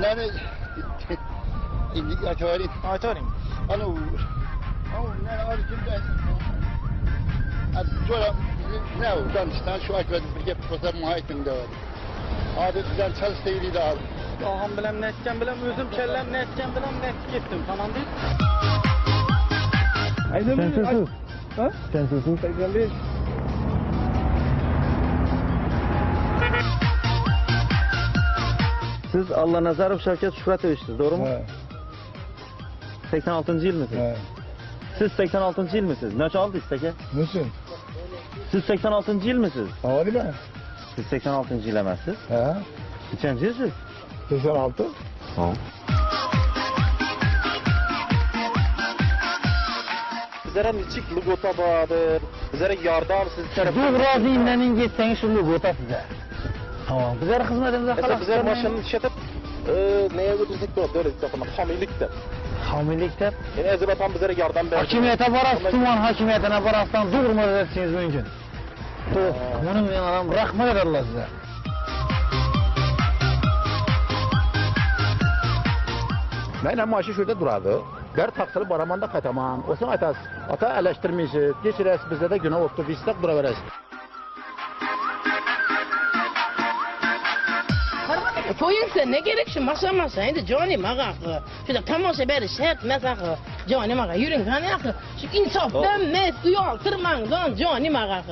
Yani indi açarım. Açarım. Alo. Ne arayacağım ben? Sonra ne o? Danıştan şu açmadım. Bir gep kosa muhayitim de var. Abi bizden çalıştığıydı abi. Ağam bilen ne etken bilen özüm kellem ne etken bilen ne gittim tamam değil. Sensiz. Ha? Sensiz. 85. Siz Allah Nazarov Şevket Şükretovic'siz doğru mu? He. 86. yıl mısınız? He. Siz 86. yıl mısınız? Ne çaldınız peki? Nasıl? Siz 86. yıl mısınız? Havali ben. Siz 86. yıl emezsiz. He. Kaçıncı yılsınız? 86. Tamam. Bizlere niçik lugota vardır, bizlere yardım siz tarafı... Dur razı inlenin gitseniz şu lugota size. Tamam. Bizlere hizmetimize Mesela kalak. bizler maşının işletip neye götürsek de böyle takımı hamilikte. Hamilikte. Yani ezbatan bizlere yardım verir. Hakimiyete varasın, tuman hakimiyetine varasın, durma edersiniz mümkün. Dur. Bunun ben adam rahmet ederler size. Mənim maşı şurada duradı. Ber taksılı baramanda kataman. O zaman ata eleştirmişiz. Geçirəs bizde de günah oldu. Biz de dura verəs. Koyunsa ne gerek şu masa şimdi Johnny maga şu tamamsa beri sert mesela Johnny maga yürün kan ya şu insaf dönmez uyal tırmandan Johnny maga